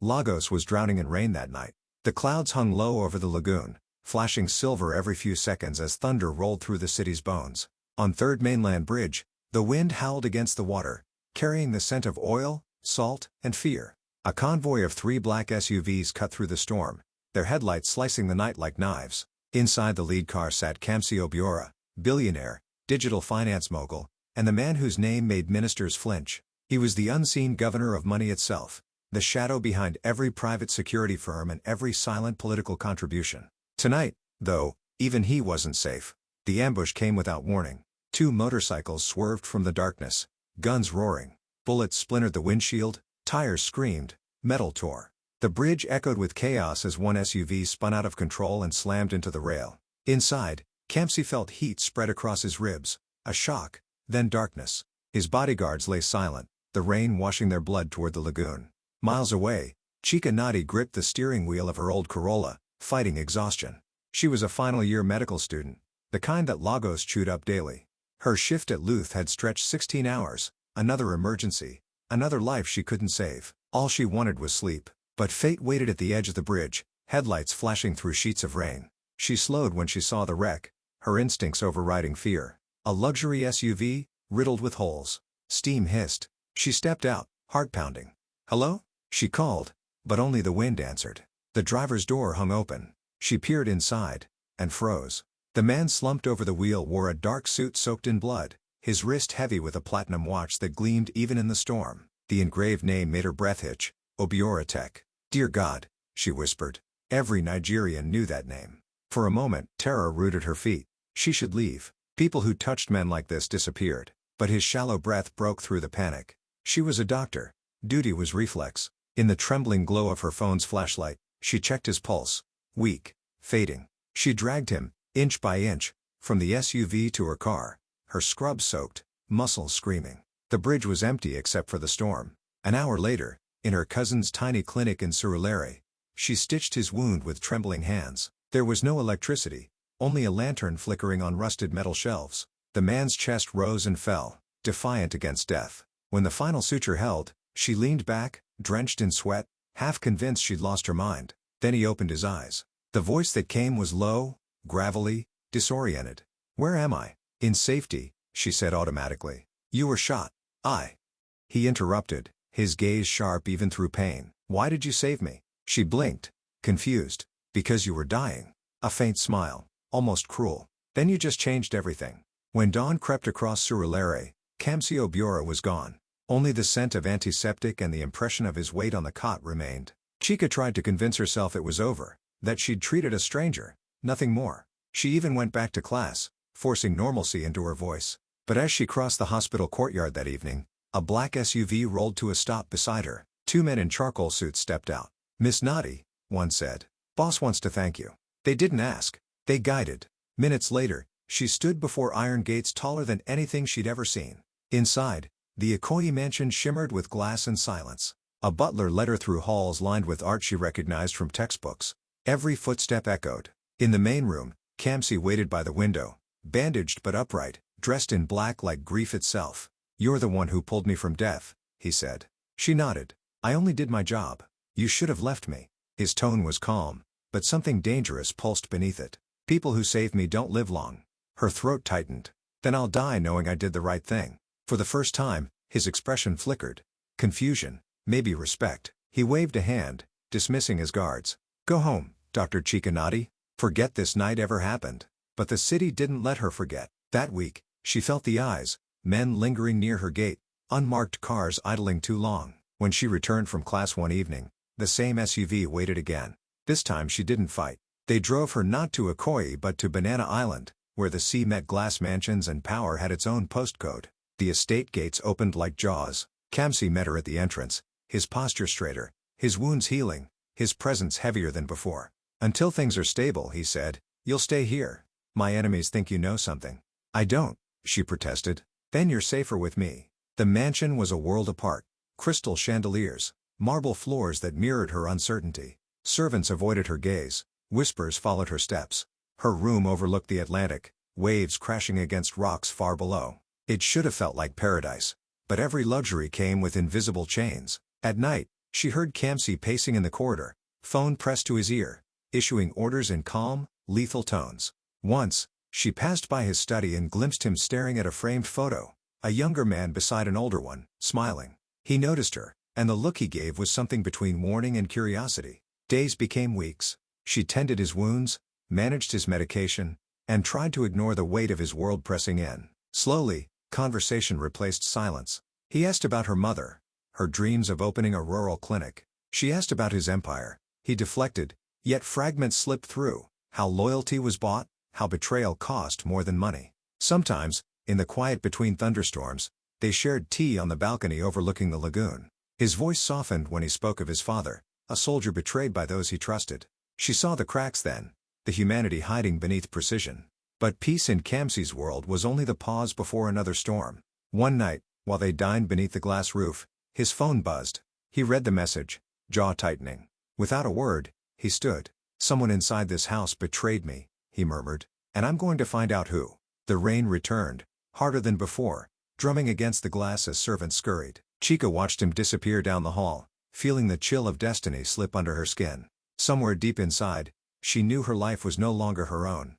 Lagos was drowning in rain that night. The clouds hung low over the lagoon, flashing silver every few seconds as thunder rolled through the city's bones. On Third Mainland Bridge, the wind howled against the water, carrying the scent of oil, salt, and fear. A convoy of 3 black SUVs cut through the storm, their headlights slicing the night like knives. Inside the lead car sat Kamsi Obiora, billionaire, digital finance mogul, and the man whose name made ministers flinch. He was the unseen governor of money itself, the shadow behind every private security firm and every silent political contribution. Tonight, though, even he wasn't safe. The ambush came without warning. 2 motorcycles swerved from the darkness, guns roaring. Bullets splintered the windshield, tires screamed, metal tore. The bridge echoed with chaos as one SUV spun out of control and slammed into the rail. Inside, Kamsi felt heat spread across his ribs, a shock, then darkness. His bodyguards lay silent, the rain washing their blood toward the lagoon. Miles away, Chika Nadi gripped the steering wheel of her old Corolla, fighting exhaustion. She was a final-year medical student, the kind that Lagos chewed up daily. Her shift at Luth had stretched 16 hours, another emergency, another life she couldn't save. All she wanted was sleep. But fate waited at the edge of the bridge, headlights flashing through sheets of rain. She slowed when she saw the wreck, her instincts overriding fear. A luxury SUV, riddled with holes. Steam hissed. She stepped out, heart pounding. "Hello?" she called, but only the wind answered. The driver's door hung open. She peered inside, and froze. The man slumped over the wheel wore a dark suit soaked in blood, his wrist heavy with a platinum watch that gleamed even in the storm. The engraved name made her breath hitch, Obiora Tech. "Dear God," she whispered. Every Nigerian knew that name. For a moment, terror rooted her feet. She should leave. People who touched men like this disappeared. But his shallow breath broke through the panic. She was a doctor. Duty was reflex. In the trembling glow of her phone's flashlight, she checked his pulse. Weak. Fading. She dragged him, inch by inch, from the SUV to her car, her scrub soaked, muscles screaming. The bridge was empty except for the storm. An hour later, in her cousin's tiny clinic in Surulere, she stitched his wound with trembling hands. There was no electricity, only a lantern flickering on rusted metal shelves. The man's chest rose and fell, defiant against death. When the final suture held, she leaned back, drenched in sweat, half convinced she'd lost her mind. Then he opened his eyes. The voice that came was low, gravelly, disoriented. "Where am I?" "In safety," she said automatically. "You were shot." He interrupted, his gaze sharp even through pain. "Why did you save me?" She blinked, confused. "Because you were dying." A faint smile, almost cruel. "Then you just changed everything." When dawn crept across Surulere, Kamsi Obiora was gone. Only the scent of antiseptic and the impression of his weight on the cot remained. Chika tried to convince herself it was over, that she'd treated a stranger, nothing more. She even went back to class, forcing normalcy into her voice. But as she crossed the hospital courtyard that evening, a black SUV rolled to a stop beside her. 2 men in charcoal suits stepped out. "Miss Nadi," one said. "Boss wants to thank you." They didn't ask. They guided. Minutes later, she stood before iron gates taller than anything she'd ever seen. Inside, the Ikoyi mansion shimmered with glass and silence. A butler led her through halls lined with art she recognized from textbooks. Every footstep echoed. In the main room, Kamsi waited by the window, bandaged but upright, dressed in black like grief itself. "You're the one who pulled me from death," he said. She nodded. "I only did my job. You should have left me." His tone was calm, but something dangerous pulsed beneath it. "People who save me don't live long." Her throat tightened. "Then I'll die knowing I did the right thing." For the first time, his expression flickered. Confusion, maybe respect. He waved a hand, dismissing his guards. "Go home, Dr. Chikanati. Forget this night ever happened." But the city didn't let her forget. That week, she felt the eyes, men lingering near her gate, unmarked cars idling too long. When she returned from class one evening, the same SUV waited again. This time she didn't fight. They drove her not to Ikoyi but to Banana Island, where the sea met glass mansions and power had its own postcode. The estate gates opened like jaws. Kamsi met her at the entrance, his posture straighter, his wounds healing, his presence heavier than before. "Until things are stable," he said, "you'll stay here. My enemies think you know something." "I don't," she protested. "Then you're safer with me." The mansion was a world apart. Crystal chandeliers, marble floors that mirrored her uncertainty. Servants avoided her gaze. Whispers followed her steps. Her room overlooked the Atlantic, waves crashing against rocks far below. It should have felt like paradise. But every luxury came with invisible chains. At night, She heard Kamsi pacing in the corridor, phone pressed to his ear, issuing orders in calm, lethal tones. Once, she passed by his study and glimpsed him staring at a framed photo, a younger man beside an older one, smiling. He noticed her, and the look he gave was something between warning and curiosity. Days became weeks. She tended his wounds, managed his medication, and tried to ignore the weight of his world pressing in. Slowly, conversation replaced silence. He asked about her mother, her dreams of opening a rural clinic. She asked about his empire. He deflected, yet fragments slipped through, how loyalty was bought, how betrayal cost more than money. Sometimes, in the quiet between thunderstorms, they shared tea on the balcony overlooking the lagoon. His voice softened when he spoke of his father, a soldier betrayed by those he trusted. She saw the cracks then, the humanity hiding beneath precision. But peace in Kamsi's world was only the pause before another storm. One night, while they dined beneath the glass roof, his phone buzzed. He read the message, jaw tightening. Without a word, he stood. "Someone inside this house betrayed me," he murmured, "and I'm going to find out who." The rain returned, harder than before, drumming against the glass as servants scurried. Chica watched him disappear down the hall, feeling the chill of destiny slip under her skin. Somewhere deep inside, she knew her life was no longer her own.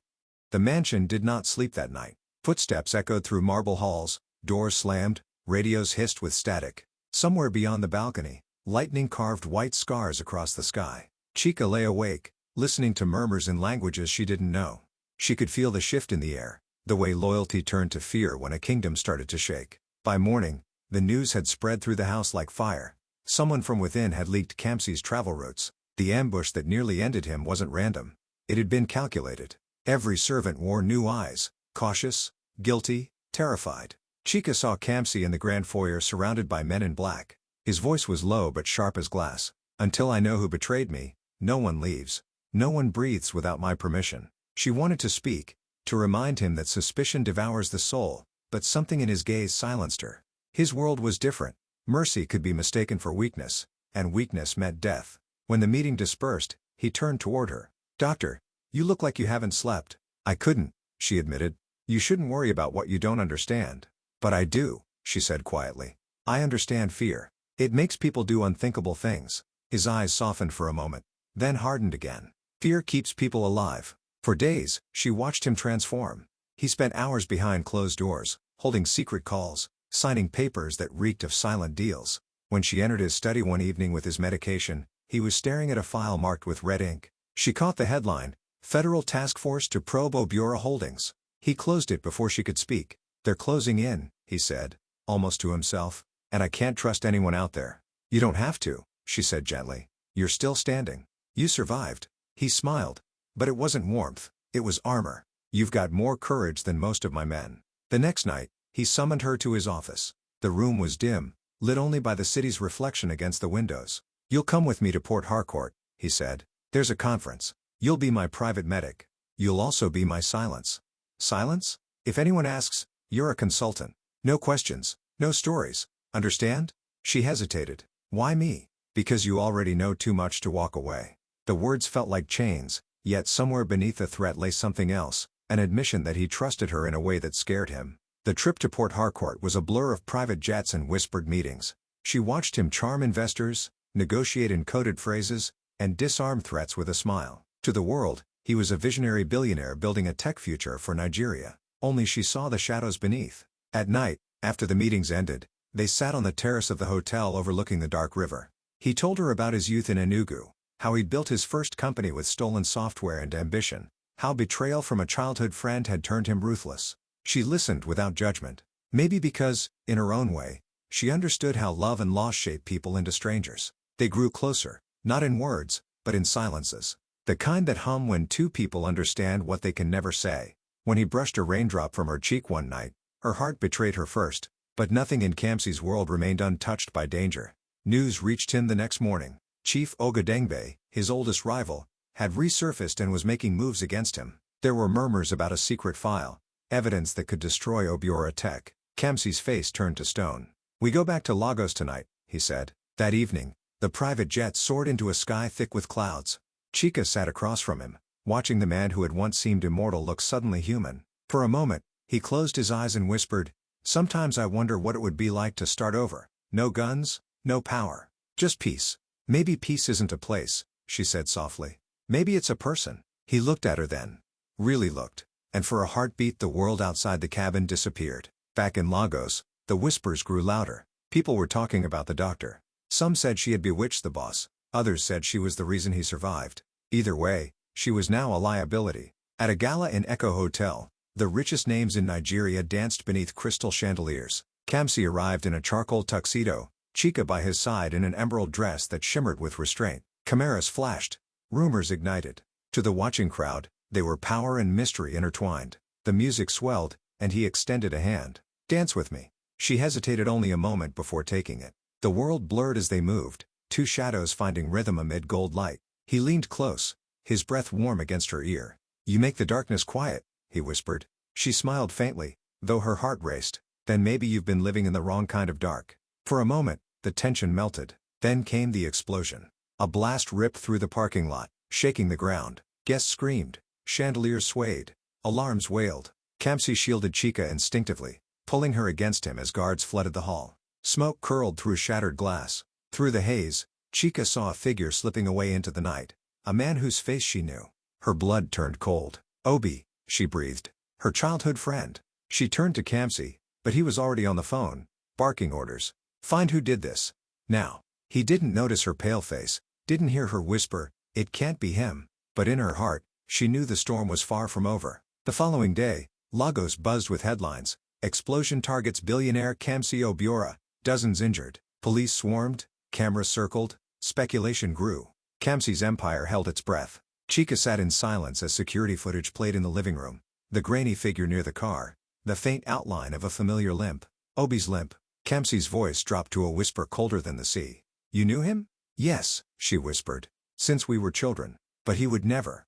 The mansion did not sleep that night. Footsteps echoed through marble halls, doors slammed, radios hissed with static. Somewhere beyond the balcony, lightning carved white scars across the sky. Chica lay awake, listening to murmurs in languages she didn't know. She could feel the shift in the air, the way loyalty turned to fear when a kingdom started to shake. By morning, the news had spread through the house like fire. Someone from within had leaked Kamsi's travel routes. The ambush that nearly ended him wasn't random. It had been calculated. Every servant wore new eyes, cautious, guilty, terrified. Chica saw Kamsi in the grand foyer surrounded by men in black. His voice was low but sharp as glass. "Until I know who betrayed me, no one leaves. No one breathes without my permission." She wanted to speak, to remind him that suspicion devours the soul, but something in his gaze silenced her. His world was different. Mercy could be mistaken for weakness, and weakness meant death. When the meeting dispersed, he turned toward her. "Doctor, you look like you haven't slept." "I couldn't," she admitted. "You shouldn't worry about what you don't understand." "But I do," she said quietly. "I understand fear. It makes people do unthinkable things." His eyes softened for a moment, then hardened again. Fear keeps people alive. For days, she watched him transform. He spent hours behind closed doors, holding secret calls, signing papers that reeked of silent deals. When she entered his study one evening with his medication, he was staring at a file marked with red ink. She caught the headline, "Federal Task Force to Probe Obiora Holdings." He closed it before she could speak. "They're closing in," he said, almost to himself, "and I can't trust anyone out there." "You don't have to," she said gently. "You're still standing. You survived." He smiled. But it wasn't warmth, it was armor. "You've got more courage than most of my men." The next night, he summoned her to his office. The room was dim, lit only by the city's reflection against the windows. "You'll come with me to Port Harcourt," he said. "There's a conference. You'll be my private medic. You'll also be my silence." "Silence? If anyone asks, you're a consultant. No questions, no stories. Understand?" She hesitated. "Why me?" "Because you already know too much to walk away." The words felt like chains, yet somewhere beneath the threat lay something else, an admission that he trusted her in a way that scared him. The trip to Port Harcourt was a blur of private jets and whispered meetings. She watched him charm investors, negotiate in coded phrases, and disarm threats with a smile. To the world, he was a visionary billionaire building a tech future for Nigeria. Only she saw the shadows beneath. At night, after the meetings ended, they sat on the terrace of the hotel overlooking the dark river. He told her about his youth in Enugu, how he'd built his first company with stolen software and ambition, how betrayal from a childhood friend had turned him ruthless. She listened without judgment. Maybe because, in her own way, she understood how love and loss shape people into strangers. They grew closer, not in words, but in silences. The kind that hum when two people understand what they can never say. When he brushed a raindrop from her cheek one night, her heart betrayed her first, but nothing in Kamsi's world remained untouched by danger. News reached him the next morning. Chief Ogadengbe, his oldest rival, had resurfaced and was making moves against him. There were murmurs about a secret file, evidence that could destroy Obiora Tech. Kamsi's face turned to stone. "We go back to Lagos tonight," he said. That evening, the private jet soared into a sky thick with clouds. Chica sat across from him, watching the man who had once seemed immortal look suddenly human. For a moment, he closed his eyes and whispered, "Sometimes I wonder what it would be like to start over. No guns, no power. Just peace." Maybe peace isn't a place, she said softly. Maybe it's a person. He looked at her then. Really looked. And for a heartbeat the world outside the cabin disappeared. Back in Lagos, the whispers grew louder. People were talking about the doctor. Some said she had bewitched the boss. Others said she was the reason he survived. Either way, she was now a liability. At a gala in Echo Hotel, the richest names in Nigeria danced beneath crystal chandeliers. Kamsi arrived in a charcoal tuxedo, Chika by his side in an emerald dress that shimmered with restraint. Chimeras flashed. Rumors ignited. To the watching crowd, they were power and mystery intertwined. The music swelled, and he extended a hand. "Dance with me." She hesitated only a moment before taking it. The world blurred as they moved, two shadows finding rhythm amid gold light. He leaned close, his breath warm against her ear. "You make the darkness quiet," he whispered. She smiled faintly, though her heart raced. "Then maybe you've been living in the wrong kind of dark." For a moment, the tension melted. Then came the explosion. A blast ripped through the parking lot, shaking the ground. Guests screamed. Chandeliers swayed. Alarms wailed. Kamsi shielded Chika instinctively, pulling her against him as guards flooded the hall. Smoke curled through shattered glass. Through the haze, Chika saw a figure slipping away into the night. A man whose face she knew. Her blood turned cold. "Obi," she breathed. Her childhood friend. She turned to Kamsi, but he was already on the phone, barking orders. "Find who did this. Now." He didn't notice her pale face, didn't hear her whisper, "It can't be him." But in her heart, she knew the storm was far from over. The following day, Lagos buzzed with headlines. Explosion targets billionaire Kamsi Obiora, dozens injured. Police swarmed, cameras circled, speculation grew. Kamsi's empire held its breath. Chika sat in silence as security footage played in the living room. The grainy figure near the car, the faint outline of a familiar limp. Obi's limp. Kamsi's voice dropped to a whisper colder than the sea. "You knew him?" "Yes," she whispered. "Since we were children. But he would never."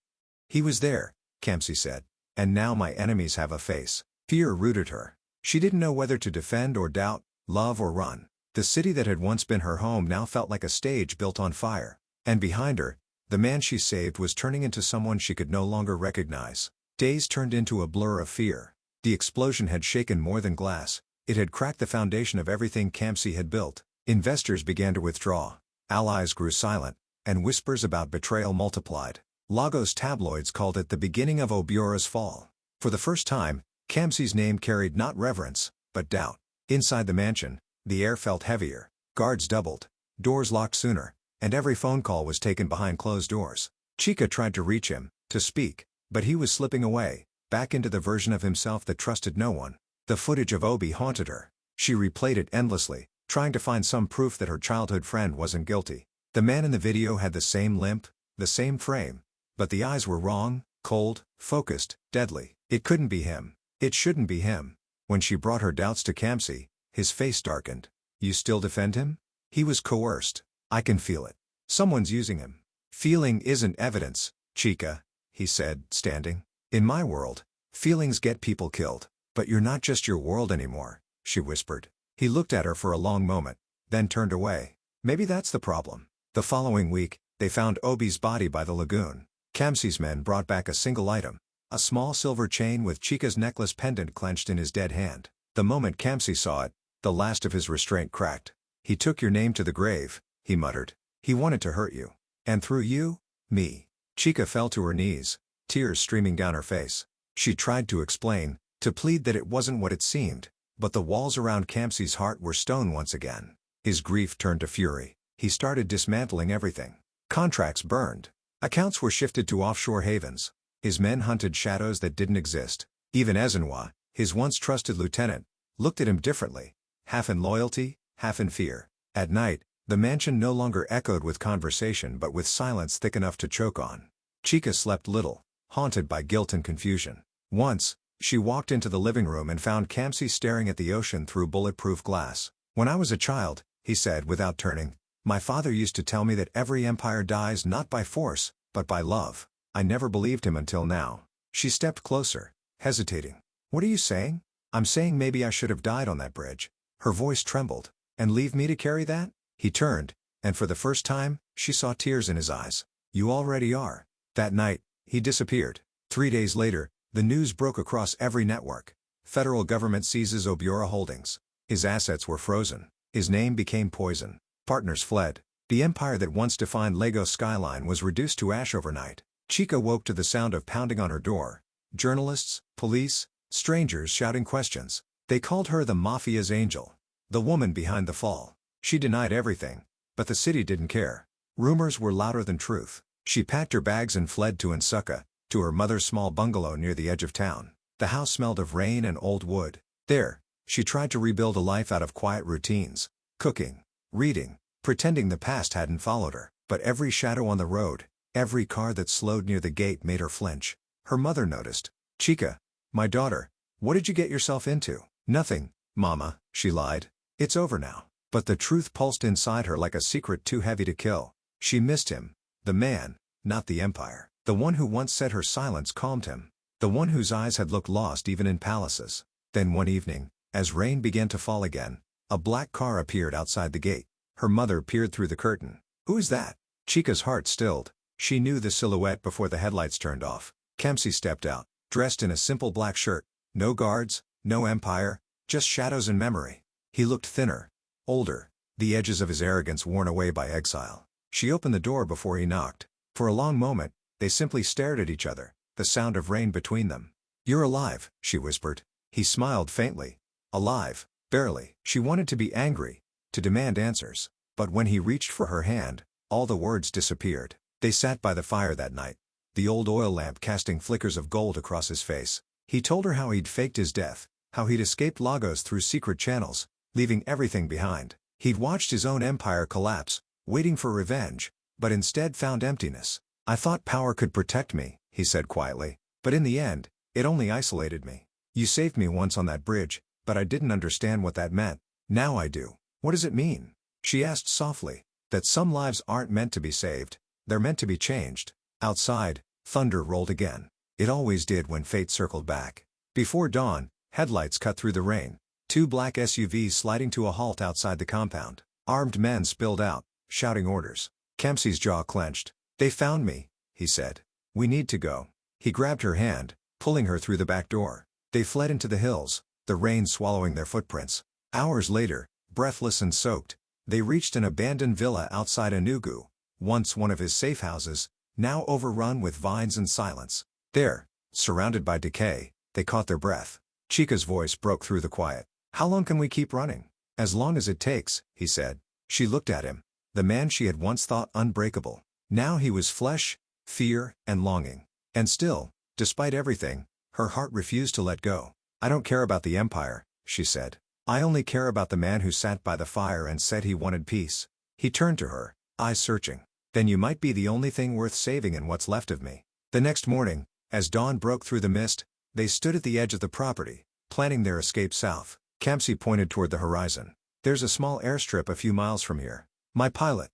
"He was there," Kamsi said. "And now my enemies have a face." Fear rooted her. She didn't know whether to defend or doubt, love or run. The city that had once been her home now felt like a stage built on fire. And behind her, the man she saved was turning into someone she could no longer recognize. Days turned into a blur of fear. The explosion had shaken more than glass. It had cracked the foundation of everything Kamsi had built. Investors began to withdraw. Allies grew silent, and whispers about betrayal multiplied. Lagos tabloids called it the beginning of Obiora's fall. For the first time, Kamsi's name carried not reverence, but doubt. Inside the mansion, the air felt heavier. Guards doubled. Doors locked sooner, and every phone call was taken behind closed doors. Chika tried to reach him, to speak, but he was slipping away, back into the version of himself that trusted no one. The footage of Obi haunted her. She replayed it endlessly, trying to find some proof that her childhood friend wasn't guilty. The man in the video had the same limp, the same frame. But the eyes were wrong, cold, focused, deadly. It couldn't be him. It shouldn't be him. When she brought her doubts to Kamsi, his face darkened. "You still defend him?" "He was coerced. I can feel it. Someone's using him." "Feeling isn't evidence, Chika," he said, standing. "In my world, feelings get people killed. But you're not just your world anymore," she whispered. He looked at her for a long moment, then turned away. Maybe that's the problem. The following week, they found Obi's body by the lagoon. Kamsi's men brought back a single item, a small silver chain with Chika's necklace pendant clenched in his dead hand. The moment Kamsi saw it, the last of his restraint cracked. "He took your name to the grave," he muttered. "He wanted to hurt you. And through you, me." Chika fell to her knees, tears streaming down her face. She tried to explain, to plead that it wasn't what it seemed, but the walls around Kamsi's heart were stone once again. His grief turned to fury. He started dismantling everything. Contracts burned. Accounts were shifted to offshore havens. His men hunted shadows that didn't exist. Even Ezenwa, his once trusted lieutenant, looked at him differently, half in loyalty, half in fear. At night, the mansion no longer echoed with conversation but with silence thick enough to choke on. Chika slept little, haunted by guilt and confusion. Once, she walked into the living room and found Kamsi staring at the ocean through bulletproof glass. "When I was a child," he said without turning, "my father used to tell me that every empire dies not by force, but by love. I never believed him until now." She stepped closer, hesitating. "What are you saying?" "I'm saying maybe I should have died on that bridge." Her voice trembled. "And leave me to carry that?" He turned, and for the first time, she saw tears in his eyes. "You already are." That night, he disappeared. 3 days later, the news broke across every network. Federal government seizes Obiora Holdings. His assets were frozen. His name became poison. Partners fled. The empire that once defined Lagos skyline was reduced to ash overnight. Chica woke to the sound of pounding on her door. Journalists, police, strangers shouting questions. They called her the Mafia's angel. The woman behind the fall. She denied everything. But the city didn't care. Rumors were louder than truth. She packed her bags and fled to Nsukka, to her mother's small bungalow near the edge of town. The house smelled of rain and old wood. There, she tried to rebuild a life out of quiet routines. Cooking, reading, pretending the past hadn't followed her. But every shadow on the road, every car that slowed near the gate made her flinch. Her mother noticed. "Chica, my daughter, what did you get yourself into?" "Nothing, Mama," she lied. "It's over now." But the truth pulsed inside her like a secret too heavy to kill. She missed him. The man, not the empire. The one who once said her silence calmed him. The one whose eyes had looked lost even in palaces. Then one evening, as rain began to fall again, a black car appeared outside the gate. Her mother peered through the curtain. "Who is that?" Chica's heart stilled. She knew the silhouette before the headlights turned off. Kempsey stepped out, dressed in a simple black shirt. No guards, no empire, just shadows and memory. He looked thinner, older, the edges of his arrogance worn away by exile. She opened the door before he knocked. For a long moment, they simply stared at each other, the sound of rain between them. "You're alive," she whispered. He smiled faintly. Alive, barely. She wanted to be angry, to demand answers. But when he reached for her hand, all the words disappeared. They sat by the fire that night, the old oil lamp casting flickers of gold across his face. He told her how he'd faked his death, how he'd escaped Lagos through secret channels, leaving everything behind. He'd watched his own empire collapse, waiting for revenge, but instead found emptiness. "I thought power could protect me," he said quietly, "but in the end, it only isolated me. You saved me once on that bridge, but I didn't understand what that meant. Now I do." "What does it mean?" she asked softly. "That some lives aren't meant to be saved, they're meant to be changed." Outside, thunder rolled again. It always did when fate circled back. Before dawn, headlights cut through the rain. Two black SUVs sliding to a halt outside the compound. Armed men spilled out, shouting orders. Kempsey's jaw clenched. "They found me," he said. "We need to go." He grabbed her hand, pulling her through the back door. They fled into the hills, the rain swallowing their footprints. Hours later, breathless and soaked, they reached an abandoned villa outside Enugu, once one of his safe houses, now overrun with vines and silence. There, surrounded by decay, they caught their breath. Chica's voice broke through the quiet. "How long can we keep running?" "As long as it takes," he said. She looked at him. The man she had once thought unbreakable. Now he was flesh, fear, and longing. And still, despite everything, her heart refused to let go. "I don't care about the empire," she said. "I only care about the man who sat by the fire and said he wanted peace." He turned to her, eyes searching. "Then you might be the only thing worth saving in what's left of me." The next morning, as dawn broke through the mist, they stood at the edge of the property, planning their escape south. Kempsey pointed toward the horizon. "There's a small airstrip a few miles from here. My pilot."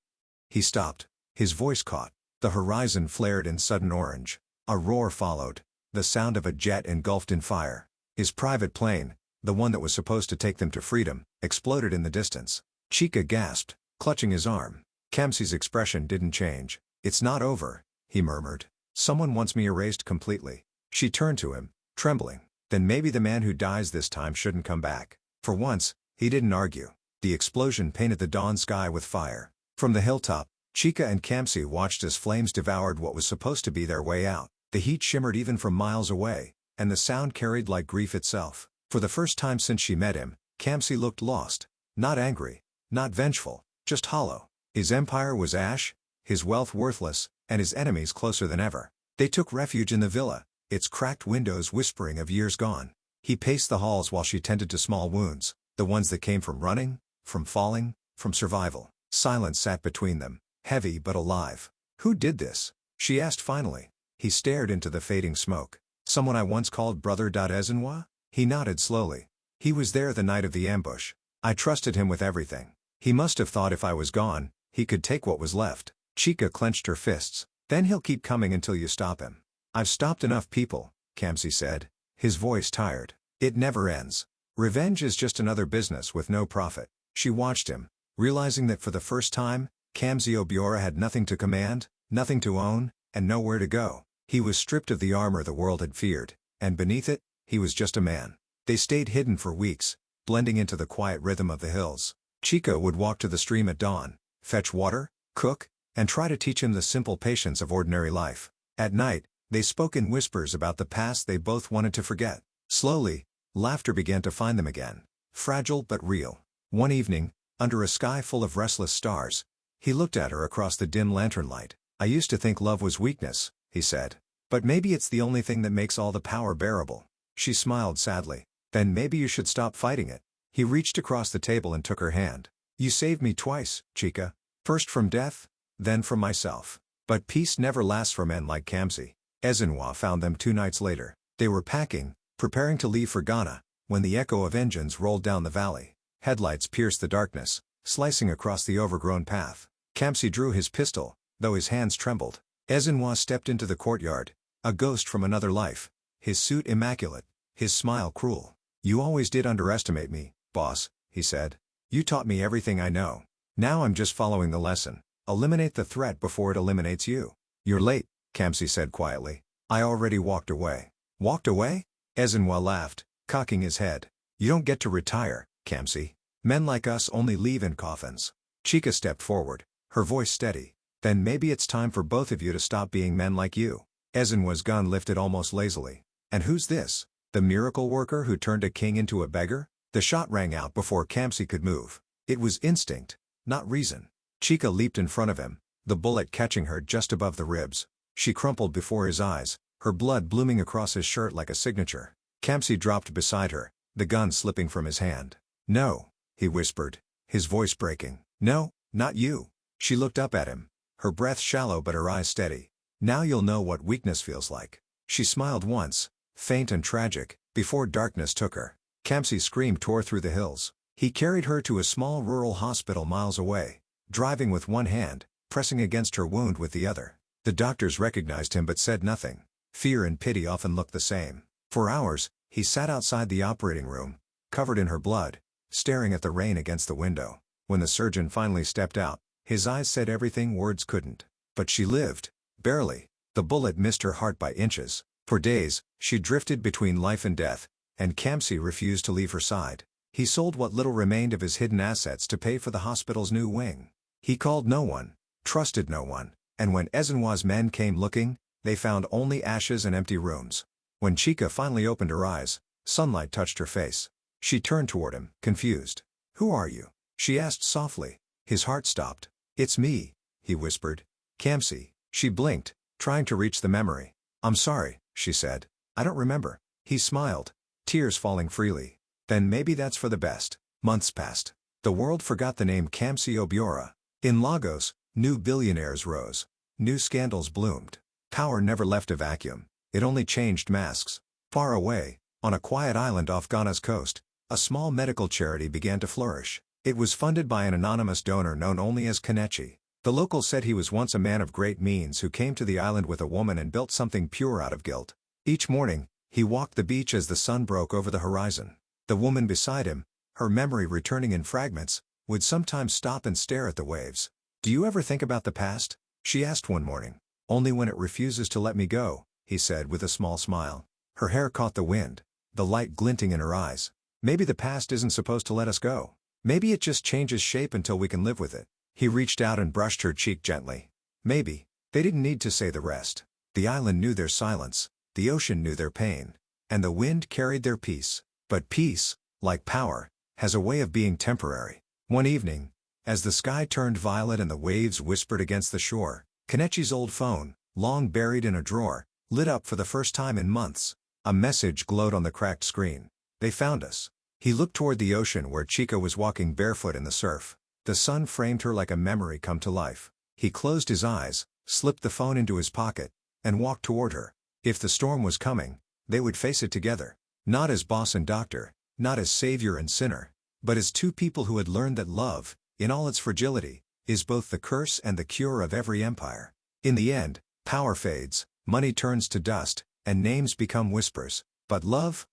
He stopped. His voice caught. The horizon flared in sudden orange. A roar followed, the sound of a jet engulfed in fire. His private plane, the one that was supposed to take them to freedom, exploded in the distance. Chica gasped, clutching his arm. Kempsey's expression didn't change. "It's not over," he murmured. "Someone wants me erased completely." She turned to him, trembling. "Then maybe the man who dies this time shouldn't come back." For once, he didn't argue. The explosion painted the dawn sky with fire. From the hilltop, Chica and Kempsey watched as flames devoured what was supposed to be their way out. The heat shimmered even from miles away, and the sound carried like grief itself. For the first time since she met him, Kempsey looked lost. Not angry, not vengeful, just hollow. His empire was ash, his wealth worthless, and his enemies closer than ever. They took refuge in the villa, its cracked windows whispering of years gone. He paced the halls while she tended to small wounds, the ones that came from running, from falling, from survival. Silence sat between them, heavy but alive. "Who did this?" she asked finally. He stared into the fading smoke. "Someone I once called Brother Ezenwa?" He nodded slowly. "He was there the night of the ambush. I trusted him with everything. He must have thought if I was gone, he could take what was left." Chica clenched her fists. "Then he'll keep coming until you stop him." "I've stopped enough people," Kempsey said, his voice tired. "It never ends. Revenge is just another business with no profit." She watched him, realizing that for the first time, Kempsey Obiora had nothing to command, nothing to own, and nowhere to go. He was stripped of the armor the world had feared, and beneath it, he was just a man. They stayed hidden for weeks, blending into the quiet rhythm of the hills. Chica would walk to the stream at dawn, fetch water, cook, and try to teach him the simple patience of ordinary life. At night, they spoke in whispers about the past they both wanted to forget. Slowly, laughter began to find them again. Fragile but real. One evening, under a sky full of restless stars, he looked at her across the dim lantern light. "I used to think love was weakness," he said. "But maybe it's the only thing that makes all the power bearable." She smiled sadly. "Then maybe you should stop fighting it." He reached across the table and took her hand. "You saved me twice, chica. First from death, then from myself. But peace never lasts for men like Kamsi." Ezenwa found them 2 nights later. They were packing, preparing to leave for Ghana, when the echo of engines rolled down the valley. Headlights pierced the darkness, slicing across the overgrown path. Kamsi drew his pistol, though his hands trembled. Ezenwa stepped into the courtyard, a ghost from another life, his suit immaculate, his smile cruel. "You always did underestimate me, boss," he said. "You taught me everything I know. Now I'm just following the lesson. Eliminate the threat before it eliminates you." "You're late," Kamsi said quietly. "I already walked away." "Walked away?" Ezenwa laughed, cocking his head. "You don't get to retire, Kamsi. Men like us only leave in coffins." Chica stepped forward, her voice steady. "Then maybe it's time for both of you to stop being men like you." Ezenwa's gun lifted almost lazily. "And who's this? The miracle worker who turned a king into a beggar?" The shot rang out before Kamsi could move. It was instinct, not reason. Chica leaped in front of him, the bullet catching her just above the ribs. She crumpled before his eyes, her blood blooming across his shirt like a signature. Kamsi dropped beside her, the gun slipping from his hand. "No," he whispered, his voice breaking. "No, not you." She looked up at him, her breath shallow but her eyes steady. "Now you'll know what weakness feels like." She smiled once, faint and tragic, before darkness took her. Kamsi's scream tore through the hills. He carried her to a small rural hospital miles away, driving with one hand, pressing against her wound with the other. The doctors recognized him but said nothing. Fear and pity often look the same. For hours, he sat outside the operating room, covered in her blood, staring at the rain against the window. When the surgeon finally stepped out, his eyes said everything words couldn't. But she lived. Barely. The bullet missed her heart by inches. For days, she drifted between life and death, and Kamsi refused to leave her side. He sold what little remained of his hidden assets to pay for the hospital's new wing. He called no one, trusted no one, and when Ezenwa's men came looking, they found only ashes and empty rooms. When Chica finally opened her eyes, sunlight touched her face. She turned toward him, confused. "Who are you?" she asked softly. His heart stopped. "It's me," he whispered. "Kamsi." She blinked, trying to reach the memory. "I'm sorry," she said. "I don't remember." He smiled, tears falling freely. "Then maybe that's for the best." Months passed. The world forgot the name Kamsi Obiora. In Lagos, new billionaires rose. New scandals bloomed. Power never left a vacuum. It only changed masks. Far away, on a quiet island off Ghana's coast, a small medical charity began to flourish. It was funded by an anonymous donor known only as Kenichi. The locals said he was once a man of great means who came to the island with a woman and built something pure out of guilt. Each morning, he walked the beach as the sun broke over the horizon. The woman beside him, her memory returning in fragments, would sometimes stop and stare at the waves. "Do you ever think about the past?" she asked one morning. "Only when it refuses to let me go," he said with a small smile. Her hair caught the wind, the light glinting in her eyes. "Maybe the past isn't supposed to let us go. Maybe it just changes shape until we can live with it." He reached out and brushed her cheek gently. Maybe. They didn't need to say the rest. The island knew their silence, the ocean knew their pain, and the wind carried their peace. But peace, like power, has a way of being temporary. One evening, as the sky turned violet and the waves whispered against the shore, Kenichi's old phone, long buried in a drawer, lit up for the first time in months. A message glowed on the cracked screen. "They found us." He looked toward the ocean where Chica was walking barefoot in the surf. The sun framed her like a memory come to life. He closed his eyes, slipped the phone into his pocket, and walked toward her. If the storm was coming, they would face it together. Not as boss and doctor, not as savior and sinner, but as two people who had learned that love, in all its fragility, is both the curse and the cure of every empire. In the end, power fades, money turns to dust, and names become whispers. But love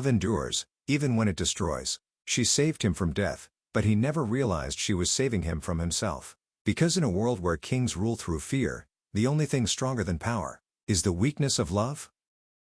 endures, even when it destroys. She saved him from death, but he never realized she was saving him from himself. Because in a world where kings rule through fear, the only thing stronger than power is the weakness of love.